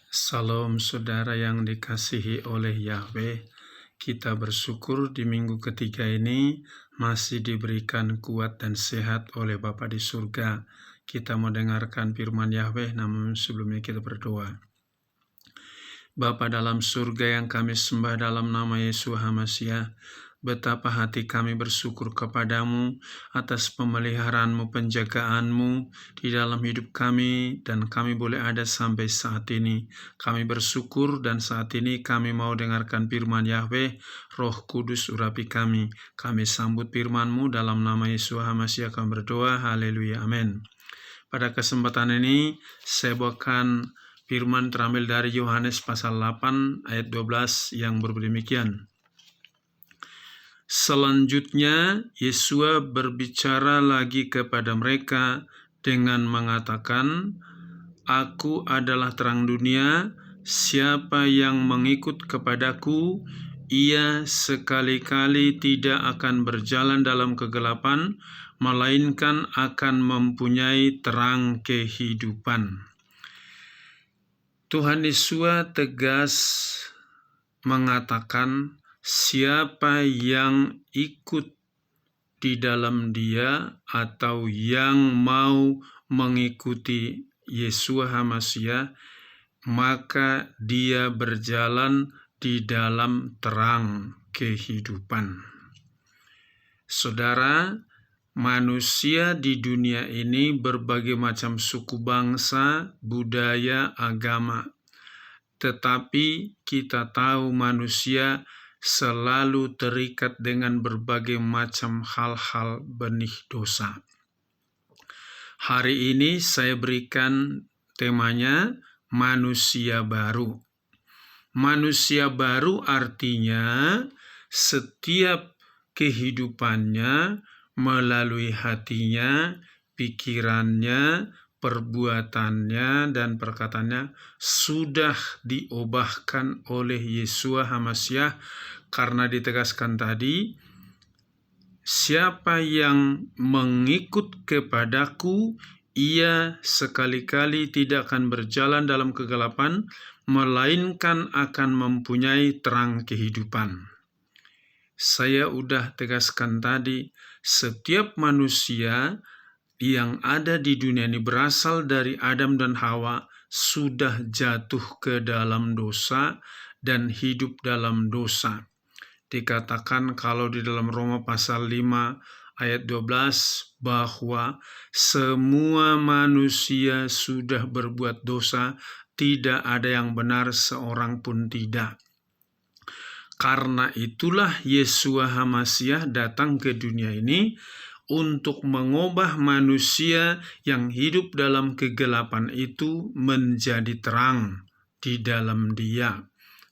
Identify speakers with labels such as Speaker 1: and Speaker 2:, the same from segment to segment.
Speaker 1: Salam saudara yang dikasihi oleh Yahweh. Kita bersyukur di minggu ketiga ini masih diberikan kuat dan sehat oleh Bapa di surga. Kita mendengarkan firman Yahweh, namun sebelumnya kita berdoa. Bapa dalam surga yang kami sembah dalam nama Yesus HaMasiah, betapa hati kami bersyukur kepadamu atas pemeliharaanmu, penjagaanmu di dalam hidup kami, dan kami boleh ada sampai saat ini. Kami bersyukur dan saat ini kami mau dengarkan firman Yahweh. Roh Kudus urapi kami. Kami sambut firman-Mu dalam nama Yesus HaMasiah kami berdoa. Haleluya. Amin. Pada kesempatan ini saya bawakan firman terambil dari Yohanes pasal 8 ayat 12 yang berbunyi demikian. Selanjutnya, Yesus berbicara lagi kepada mereka dengan mengatakan, "Aku adalah terang dunia, siapa yang mengikut kepadaku, ia sekali-kali tidak akan berjalan dalam kegelapan, melainkan akan mempunyai terang kehidupan." Tuhan Yesus tegas mengatakan, siapa yang ikut di dalam Dia atau yang mau mengikuti Yesus HaMasiah, maka dia berjalan di dalam terang kehidupan. Saudara, manusia di dunia ini berbagai macam suku bangsa, budaya, agama. Tetapi kita tahu manusia selalu terikat dengan berbagai macam hal-hal benih dosa. Hari ini saya berikan temanya manusia baru. Manusia baru artinya setiap kehidupannya melalui hatinya, pikirannya, perbuatannya, dan perkataannya sudah diubahkan oleh Yesus HaMasiah, karena ditegaskan tadi, siapa yang mengikut kepadaku, ia sekali-kali tidak akan berjalan dalam kegelapan, melainkan akan mempunyai terang kehidupan. Saya udah tegaskan tadi, setiap manusia yang ada di dunia ini berasal dari Adam dan Hawa, sudah jatuh ke dalam dosa dan hidup dalam dosa. Dikatakan kalau di dalam Roma pasal 5 ayat 12 bahwa semua manusia sudah berbuat dosa, tidak ada yang benar seorang pun tidak. Karena itulah Yesus HaMasiah datang ke dunia ini untuk mengubah manusia yang hidup dalam kegelapan itu menjadi terang di dalam Dia.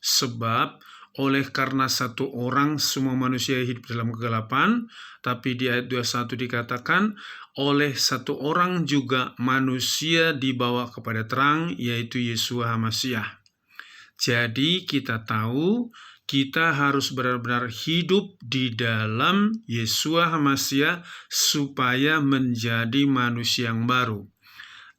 Speaker 1: Sebab oleh karena satu orang semua manusia hidup dalam kegelapan, tapi di ayat 21 dikatakan oleh satu orang juga manusia dibawa kepada terang, yaitu Yesus HaMasiah. Jadi kita tahu kita harus benar-benar hidup di dalam Yesus HaMasiah supaya menjadi manusia yang baru.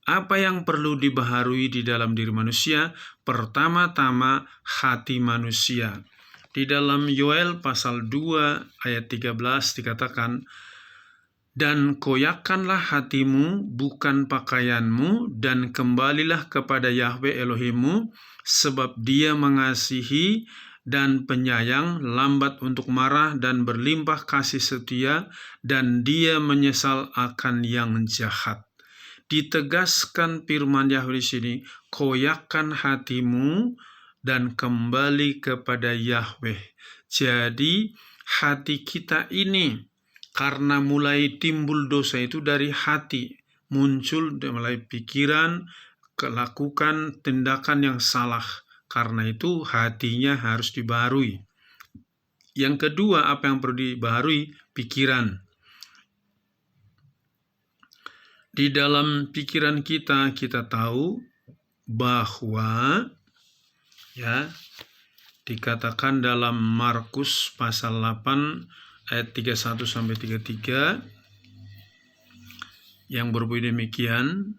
Speaker 1: Apa yang perlu dibaharui di dalam diri manusia? Pertama-tama hati manusia. Di dalam Yoel pasal 2 ayat 13 dikatakan, "Dan koyakkanlah hatimu, bukan pakaianmu, dan kembalilah kepada Yahweh Elohimmu, sebab Dia mengasihi dan penyayang, lambat untuk marah, dan berlimpah kasih setia, dan Dia menyesal akan yang jahat." Ditegaskan firman Yahweh di sini, koyakkan hatimu dan kembali kepada Yahweh. Jadi hati kita ini, karena mulai timbul dosa itu dari hati, muncul mulai pikiran, melakukan tindakan yang salah. Karena itu hatinya harus dibaharui. Yang kedua, apa yang perlu dibaharui? Pikiran. Di dalam pikiran kita tahu bahwa dikatakan dalam Markus pasal 8 ayat 31 sampai 33 yang berbunyi demikian,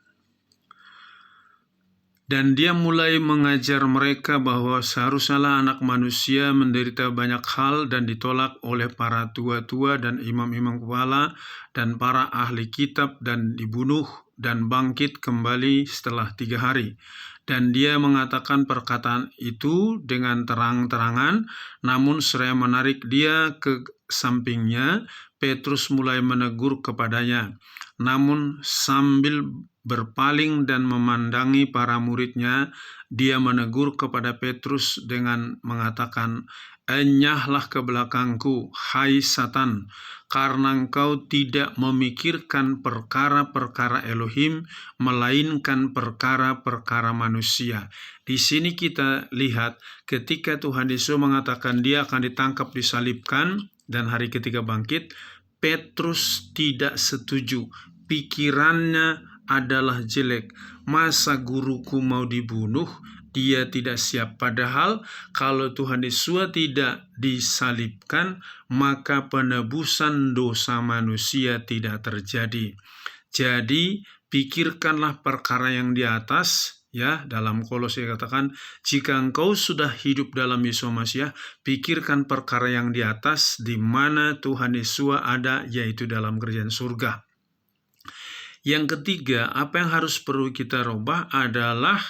Speaker 1: Dan dia mulai mengajar mereka bahwa seharusnya anak manusia menderita banyak hal dan ditolak oleh para tua-tua dan imam-imam kepala dan para ahli kitab dan dibunuh dan bangkit kembali setelah 3 hari. Dan dia mengatakan perkataan itu dengan terang-terangan, namun seraya menarik dia ke sampingnya, Petrus mulai menegur kepadanya. Namun sambil berpaling dan memandangi para muridnya, dia menegur kepada Petrus dengan mengatakan, "Enyahlah ke belakangku, hai Satan, karena engkau tidak memikirkan perkara-perkara Elohim, melainkan perkara-perkara manusia." Di sini kita lihat ketika Tuhan Yesus mengatakan dia akan ditangkap, disalibkan, dan hari ketiga bangkit, Petrus tidak setuju. Pikirannya adalah jelek. Masa guruku mau dibunuh? Dia tidak siap. Padahal kalau Tuhan Yesus tidak disalibkan, maka penebusan dosa manusia tidak terjadi. Jadi pikirkanlah perkara yang di atas. Ya, dalam Kolose katakan, jika engkau sudah hidup dalam Yesus Masiah, pikirkan perkara yang di atas, di mana Tuhan Yesus ada, yaitu dalam kerajaan surga. Yang ketiga, apa yang perlu kita rubah adalah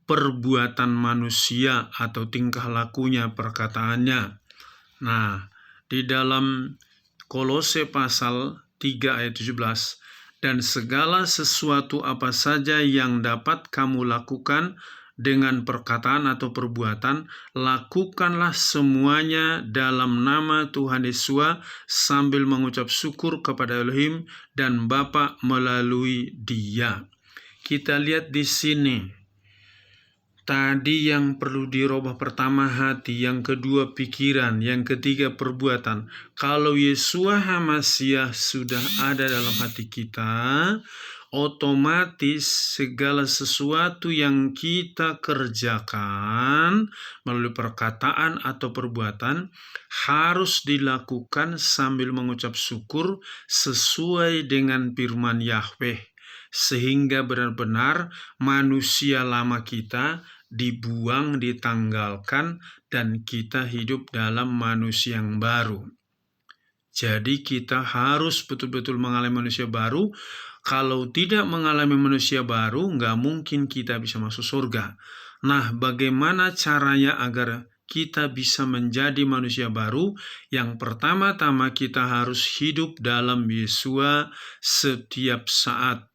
Speaker 1: perbuatan manusia atau tingkah lakunya, perkataannya. Nah, di dalam Kolose pasal 3 ayat 17, dan segala sesuatu apa saja yang dapat kamu lakukan dengan perkataan atau perbuatan, lakukanlah semuanya dalam nama Tuhan Yesus sambil mengucap syukur kepada Elohim dan Bapa melalui Dia. Kita lihat di sini. Tadi yang perlu dirubah pertama hati, yang kedua pikiran, yang ketiga perbuatan. Kalau Yeshua HaMasyiah sudah ada dalam hati kita, otomatis segala sesuatu yang kita kerjakan melalui perkataan atau perbuatan harus dilakukan sambil mengucap syukur sesuai dengan firman Yahweh, sehingga benar-benar manusia lama kita dibuang, ditanggalkan, dan kita hidup dalam manusia yang baru. Jadi kita harus betul-betul mengalami manusia baru. Kalau tidak mengalami manusia baru, nggak mungkin kita bisa masuk surga. Nah, bagaimana caranya agar kita bisa menjadi manusia baru? Yang pertama-tama kita harus hidup dalam Yeshua setiap saat.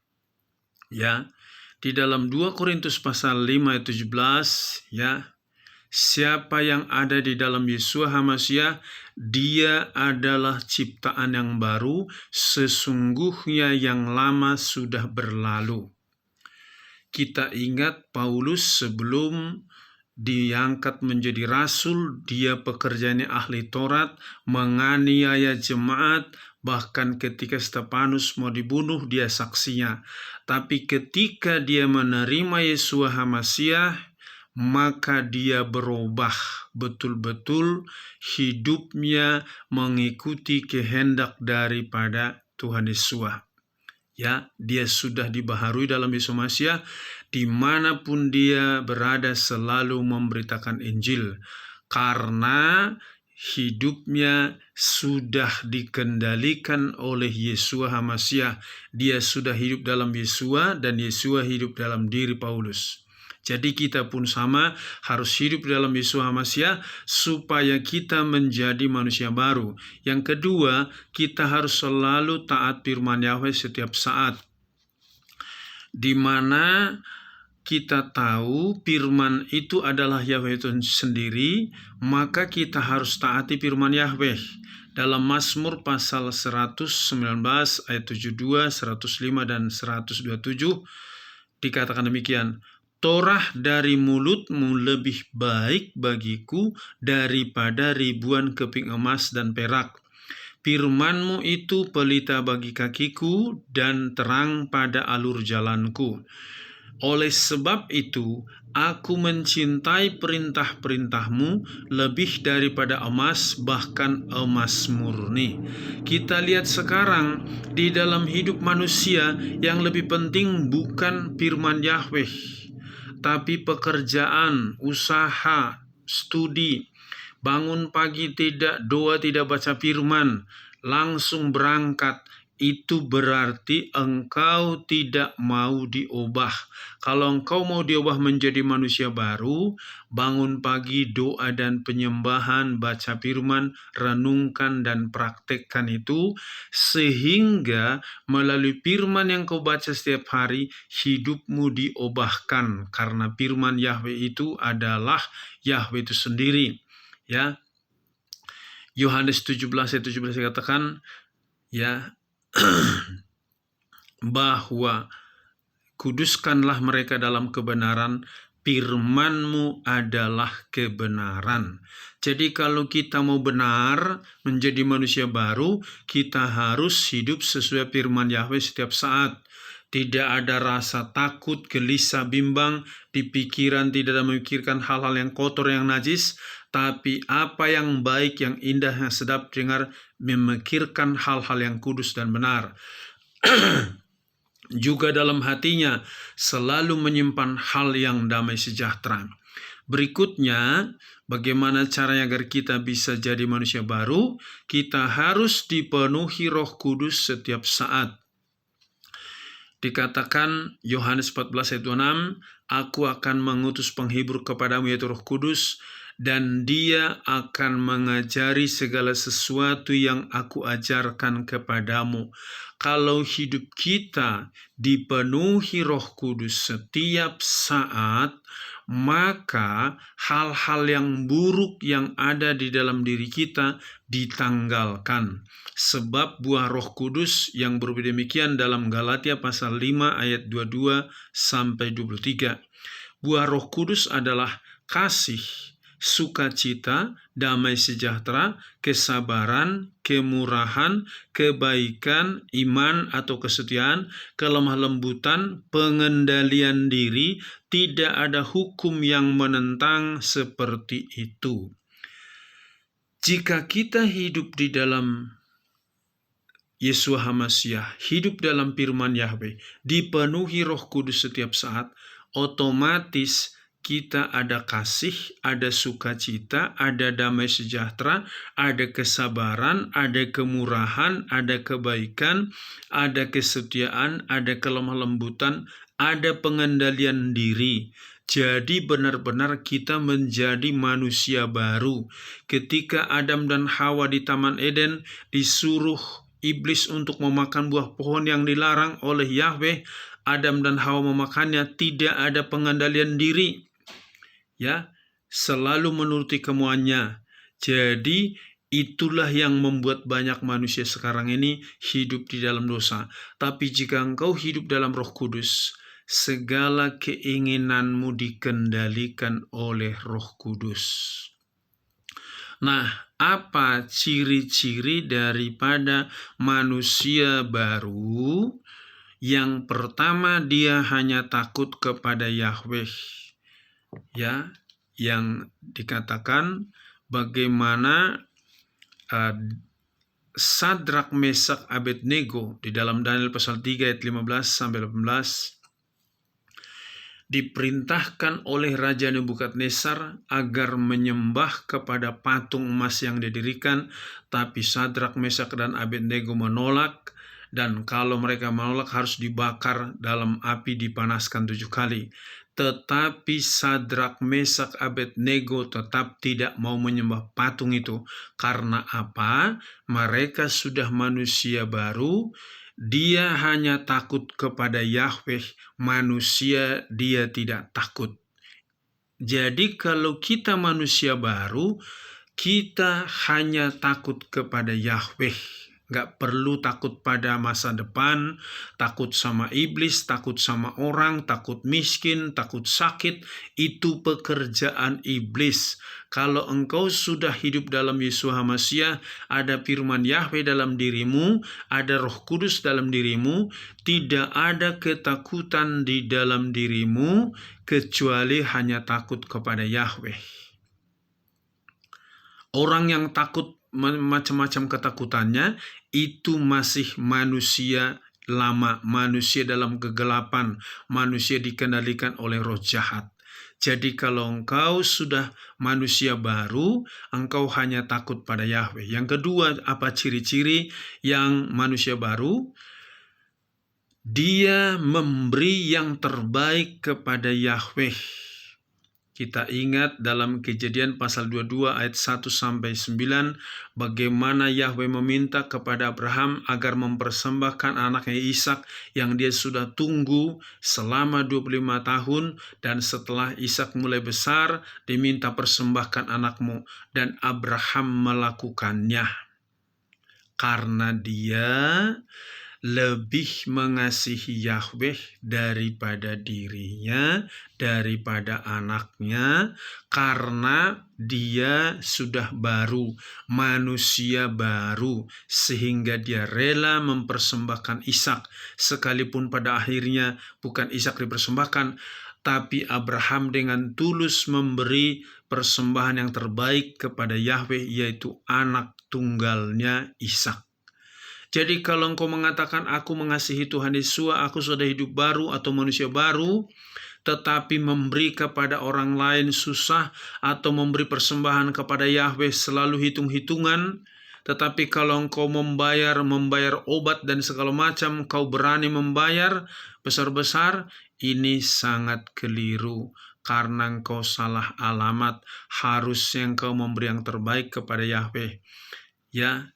Speaker 1: Ya, di dalam 2 Korintus pasal 5 ayat 17, ya, siapa yang ada di dalam Yeshua HaMasyiah, dia adalah ciptaan yang baru, sesungguhnya yang lama sudah berlalu. Kita ingat Paulus sebelum diangkat menjadi rasul, dia pekerjaannya ahli Taurat, menganiaya jemaat, bahkan ketika Stefanus mau dibunuh, dia saksinya. Tapi ketika dia menerima Yeshua HaMasyiah, maka dia berubah betul-betul, hidupnya mengikuti kehendak daripada Tuhan Yesus. Ya, dia sudah dibaharui dalam Yesus Masiah, dimanapun dia berada selalu memberitakan Injil, karena hidupnya sudah dikendalikan oleh Yeshua HaMasyiah. Dia sudah hidup dalam Yeshua dan Yeshua hidup dalam diri Paulus. Jadi kita pun sama, harus hidup dalam Yeshua HaMasyiah supaya kita menjadi manusia baru. Yang kedua, kita harus selalu taat firman Yahweh setiap saat. Di mana kita tahu firman itu adalah Yahweh itu sendiri, maka kita harus taati firman Yahweh. Dalam Mazmur pasal 119 ayat 72, 105 dan 127 dikatakan demikian, Torah dari mulutmu lebih baik bagiku daripada ribuan keping emas dan perak. Firman-Mu itu pelita bagi kakiku dan terang pada alur jalanku. Oleh sebab itu, aku mencintai perintah-perintah-Mu lebih daripada emas, bahkan emas murni. Kita lihat sekarang di dalam hidup manusia yang lebih penting bukan firman Yahweh, tapi pekerjaan, usaha, studi, bangun pagi tidak doa, tidak baca firman, langsung berangkat, itu berarti engkau tidak mau diubah. Kalau engkau mau diubah menjadi manusia baru, bangun pagi, doa dan penyembahan, baca firman, renungkan dan praktekkan itu, sehingga melalui firman yang kau baca setiap hari, hidupmu diubahkan, karena firman Yahweh itu adalah Yahweh itu sendiri. Ya, Yohanes 17 ayat 17 katakan, ya, bahwa kuduskanlah mereka dalam kebenaran, firman-Mu adalah kebenaran. Jadi kalau kita mau benar menjadi manusia baru, kita harus hidup sesuai firman Yahweh setiap saat. Tidak ada rasa takut, gelisah, bimbang, di pikiran tidak ada memikirkan hal-hal yang kotor, yang najis, tapi apa yang baik, yang indah, yang sedap dengar, memikirkan hal-hal yang kudus dan benar. Juga dalam hatinya selalu menyimpan hal yang damai sejahtera. Berikutnya, bagaimana caranya agar kita bisa jadi manusia baru? Kita harus dipenuhi Roh Kudus setiap saat. Dikatakan Yohanes 14 ayat 26, Aku akan mengutus penghibur kepadamu, yaitu Roh Kudus, dan Dia akan mengajari segala sesuatu yang Aku ajarkan kepadamu. Kalau hidup kita dipenuhi Roh Kudus setiap saat, maka hal-hal yang buruk yang ada di dalam diri kita ditanggalkan. Sebab buah Roh Kudus yang berbeda demikian dalam Galatia pasal 5 ayat 22 sampai 23. Buah Roh Kudus adalah kasih, sukacita, damai sejahtera, kesabaran, kemurahan, kebaikan, iman atau kesetiaan, kelemah lembutan, pengendalian diri. Tidak ada hukum yang menentang seperti itu. Jika kita hidup di dalam Yeshua HaMashiach, hidup dalam firman Yahweh, dipenuhi Roh Kudus setiap saat, otomatis kita ada kasih, ada sukacita, ada damai sejahtera, ada kesabaran, ada kemurahan, ada kebaikan, ada kesetiaan, ada kelemah lembutan, ada pengendalian diri. Jadi benar-benar kita menjadi manusia baru. Ketika Adam dan Hawa di Taman Eden disuruh iblis untuk memakan buah pohon yang dilarang oleh Yahweh, Adam dan Hawa memakannya, tidak ada pengendalian diri. Ya, selalu menuruti kemauannya. Jadi itulah yang membuat banyak manusia sekarang ini hidup di dalam dosa. Tapi jika engkau hidup dalam Roh Kudus, segala keinginanmu dikendalikan oleh Roh Kudus. Nah, apa ciri-ciri daripada manusia baru? Yang pertama, dia hanya takut kepada Yahweh. Ya, yang dikatakan bagaimana Sadrak, Mesak, Abednego di dalam Daniel pasal 3 ayat 15 sampai 18 diperintahkan oleh Raja Nebukadnezar agar menyembah kepada patung emas yang didirikan, tapi Sadrak, Mesak, dan Abednego menolak, dan kalau mereka menolak harus dibakar dalam api dipanaskan 7 kali. Tetapi Sadrak, Mesak, Abednego tetap tidak mau menyembah patung itu. Karena apa? Mereka sudah manusia baru. Dia hanya takut kepada Yahweh, manusia dia tidak takut. Jadi kalau kita manusia baru, kita hanya takut kepada Yahweh. Gak perlu takut pada masa depan, takut sama iblis, takut sama orang, takut miskin, takut sakit. Itu pekerjaan iblis. Kalau engkau sudah hidup dalam Yeshua HaMashiach, ada firman Yahweh dalam dirimu, ada Roh Kudus dalam dirimu, tidak ada ketakutan di dalam dirimu, kecuali hanya takut kepada Yahweh. Orang yang takut macam-macam ketakutannya, itu masih manusia lama, manusia dalam kegelapan, manusia dikendalikan oleh roh jahat. Jadi kalau engkau sudah manusia baru, engkau hanya takut pada Yahweh. Yang kedua, apa ciri-ciri yang manusia baru? Dia memberi yang terbaik kepada Yahweh. Kita ingat dalam Kejadian pasal 22 ayat 1-9 bagaimana Yahweh meminta kepada Abraham agar mempersembahkan anaknya Ishak yang dia sudah tunggu selama 25 tahun, dan setelah Ishak mulai besar diminta persembahkan anakmu, dan Abraham melakukannya karena dia lebih mengasihi Yahweh daripada dirinya, daripada anaknya, karena dia sudah baru, manusia baru, sehingga dia rela mempersembahkan Ishak, sekalipun pada akhirnya bukan Ishak dipersembahkan, tapi Abraham dengan tulus memberi persembahan yang terbaik kepada Yahweh, yaitu anak tunggalnya Ishak. Jadi kalau engkau mengatakan aku mengasihi Tuhan Yesus, aku sudah hidup baru atau manusia baru, tetapi memberi kepada orang lain susah, atau memberi persembahan kepada Yahweh selalu hitung-hitungan, tetapi kalau engkau membayar obat dan segala macam, kau berani membayar besar-besar, ini sangat keliru. Karena engkau salah alamat. Harusnya engkau memberi yang terbaik kepada Yahweh. Ya,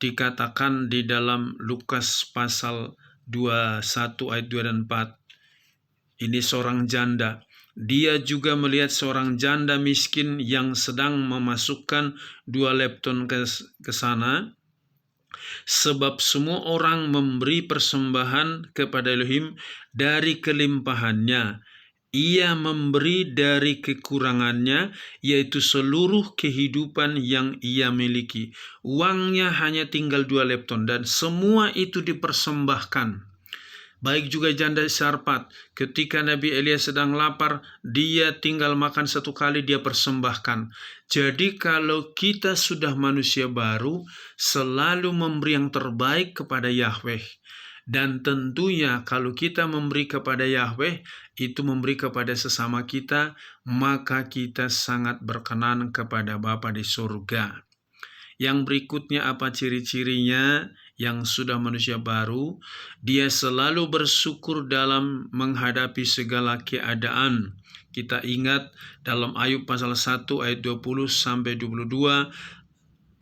Speaker 1: dikatakan di dalam Lukas pasal 21 ayat 2 dan 4. Ini seorang janda. Dia juga melihat seorang janda miskin yang sedang memasukkan 2 lepton ke sana. Sebab semua orang memberi persembahan kepada Elohim dari kelimpahannya. Ia memberi dari kekurangannya, yaitu seluruh kehidupan yang ia miliki. Uangnya hanya tinggal 2 lepton, dan semua itu dipersembahkan. Baik juga janda Sarpat, ketika Nabi Elia sedang lapar, dia tinggal makan 1 kali, dia persembahkan. Jadi kalau kita sudah manusia baru, selalu memberi yang terbaik kepada Yahweh. Dan tentunya kalau kita memberi kepada Yahweh, itu memberi kepada sesama kita, maka kita sangat berkenan kepada Bapa di surga. Yang berikutnya apa ciri-cirinya yang sudah manusia baru? Dia selalu bersyukur dalam menghadapi segala keadaan. Kita ingat dalam Ayub pasal 1 ayat 20-22,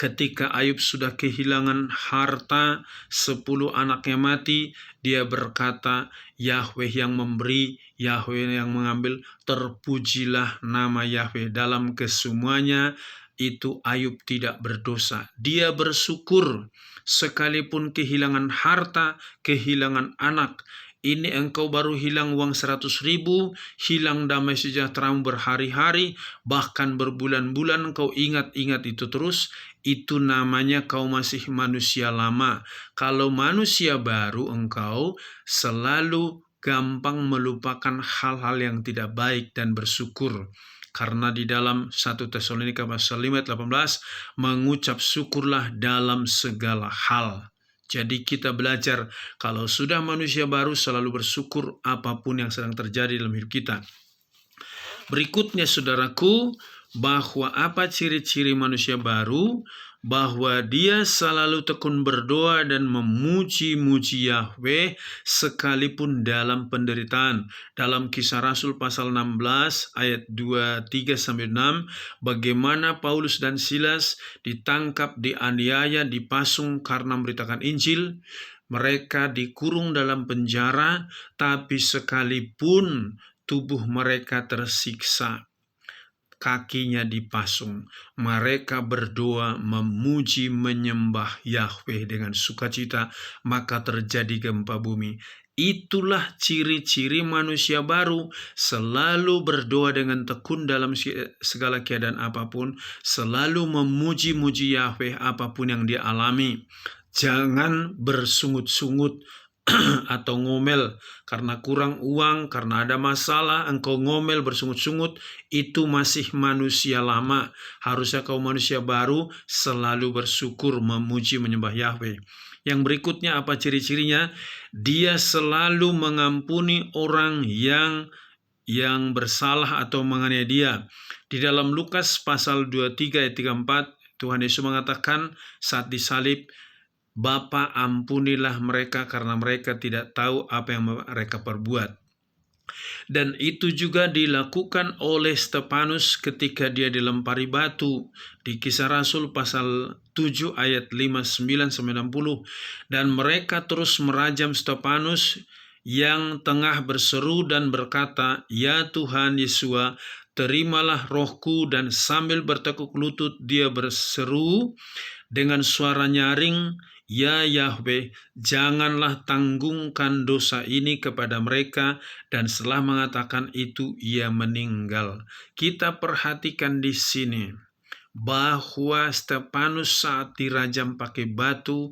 Speaker 1: ketika Ayub sudah kehilangan harta, 10 anaknya mati, dia berkata, Yahweh yang memberi, Yahweh yang mengambil, terpujilah nama Yahweh. Dalam kesemuanya itu Ayub tidak berdosa. Dia bersyukur sekalipun kehilangan harta, kehilangan anak. Ini engkau baru hilang uang 100.000, hilang damai sejahteramu berhari-hari, bahkan berbulan-bulan engkau ingat-ingat itu terus. Itu namanya kau masih manusia lama. Kalau manusia baru, engkau selalu gampang melupakan hal-hal yang tidak baik dan bersyukur. Karena di dalam 1 Tesalonika pasal 5 ayat 18, mengucap syukurlah dalam segala hal. Jadi kita belajar kalau sudah manusia baru selalu bersyukur apapun yang sedang terjadi dalam hidup kita. Berikutnya saudaraku, bahwa apa ciri-ciri manusia baru? Bahwa dia selalu tekun berdoa dan memuji-muji Yahweh sekalipun dalam penderitaan. Dalam Kisah Rasul pasal 16 ayat 23-6, bagaimana Paulus dan Silas ditangkap, dianiaya, dipasung karena memberitakan Injil. Mereka dikurung dalam penjara, tapi sekalipun tubuh mereka tersiksa, kakinya dipasung, mereka berdoa, memuji, menyembah Yahweh dengan sukacita, maka terjadi gempa bumi. Itulah ciri-ciri manusia baru, selalu berdoa dengan tekun dalam segala keadaan apapun, selalu memuji-muji Yahweh apapun yang dia alami. Jangan bersungut-sungut atau ngomel karena kurang uang, karena ada masalah, engkau ngomel bersungut-sungut, itu masih manusia lama. Harusnya kau manusia baru, selalu bersyukur, memuji, menyembah Yahweh. Yang berikutnya apa ciri-cirinya? Dia selalu mengampuni orang yang yang bersalah atau menganiaya dia. Di dalam Lukas pasal 23 ayat 34, Tuhan Yesus mengatakan saat disalib, Bapa ampunilah mereka karena mereka tidak tahu apa yang mereka perbuat. Dan itu juga dilakukan oleh Stefanus ketika dia dilempari batu. Di Kisah Rasul pasal 7 ayat 59-60. Dan mereka terus merajam Stefanus yang tengah berseru dan berkata, "Ya Tuhan Yesua, terimalah rohku." Dan sambil bertekuk lutut dia berseru dengan suara nyaring, "Ya Yahweh, janganlah tanggungkan dosa ini kepada mereka." Dan setelah mengatakan itu, ia meninggal. Kita perhatikan di sini bahwa Stefanus saat dirajam pakai batu,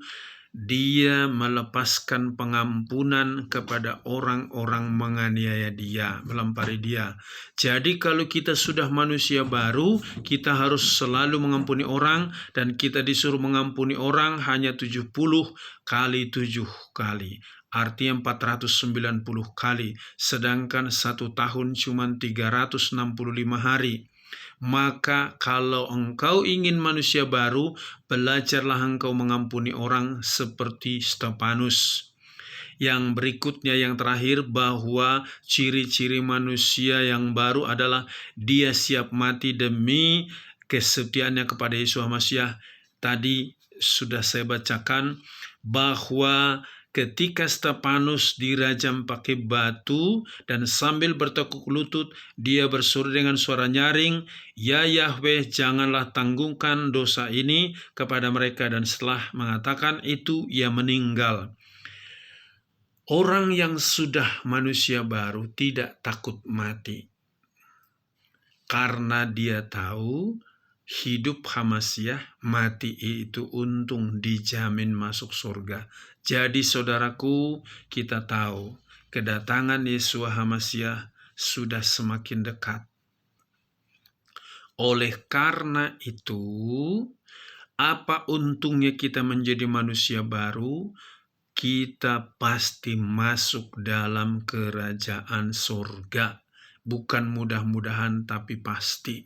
Speaker 1: dia melepaskan pengampunan kepada orang-orang menganiaya dia, melempari dia. Jadi kalau kita sudah manusia baru, kita harus selalu mengampuni orang, dan kita disuruh mengampuni orang hanya 70 kali 7 kali. Artinya 490 kali, sedangkan 1 tahun cuma 365 hari. Maka kalau engkau ingin manusia baru, belajarlah engkau mengampuni orang seperti Stefanus. Yang berikutnya, yang terakhir, bahwa ciri-ciri manusia yang baru adalah dia siap mati demi kesetiaannya kepada Yesus Masiah. Tadi sudah saya bacakan bahwa ketika Stefanus dirajam pakai batu dan sambil bertekuk lutut, dia berseru dengan suara nyaring, "Ya Yahweh, janganlah tanggungkan dosa ini kepada mereka." Dan setelah mengatakan itu, ia meninggal. Orang yang sudah manusia baru tidak takut mati, karena dia tahu hidup Hamasiah, mati itu untung, dijamin masuk surga. Jadi saudaraku, kita tahu kedatangan Yesua Hamasiah sudah semakin dekat. Oleh karena itu, apa untungnya kita menjadi manusia baru? Kita pasti masuk dalam kerajaan surga. Bukan mudah-mudahan, tapi pasti.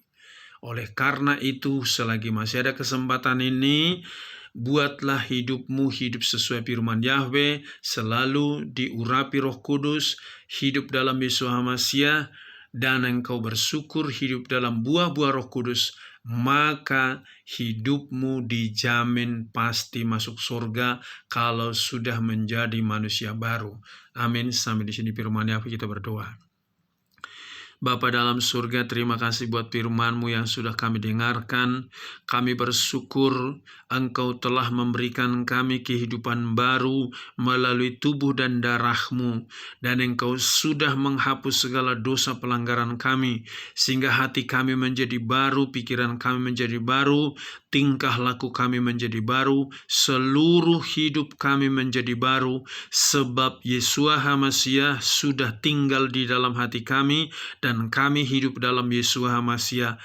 Speaker 1: Oleh karena itu, selagi masih ada kesempatan ini, buatlah hidupmu hidup sesuai firman Yahweh, selalu diurapi Roh Kudus, hidup dalam Yesus Hamasiah, dan engkau bersyukur hidup dalam buah-buah Roh Kudus, maka hidupmu dijamin pasti masuk surga kalau sudah menjadi manusia baru. Amin. Sampai di sini firman Yahweh, kita berdoa. Bapa dalam surga, terima kasih buat firman-Mu yang sudah kami dengarkan. Kami bersyukur Engkau telah memberikan kami kehidupan baru melalui tubuh dan darah-Mu. Dan Engkau sudah menghapus segala dosa pelanggaran kami, sehingga hati kami menjadi baru, pikiran kami menjadi baru, tingkah laku kami menjadi baru, seluruh hidup kami menjadi baru, sebab Yesua Hamasiah sudah tinggal di dalam hati kami, dan kami hidup dalam Yesua Hamasiah.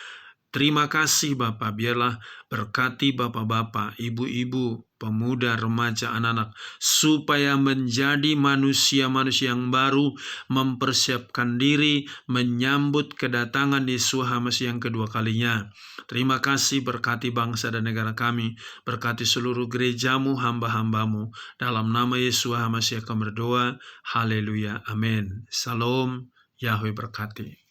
Speaker 1: Terima kasih Bapa, biarlah berkati Bapak-bapak, ibu-ibu, pemuda, remaja, anak-anak, supaya menjadi manusia-manusia yang baru, mempersiapkan diri menyambut kedatangan Yesua Hamasiah yang kedua kalinya. Terima kasih, berkati bangsa dan negara kami, berkati seluruh gerejamu, hamba-hambamu. Dalam nama Yesua Hamasiah kami berdoa, haleluya, amin. Salam, Yahweh berkati.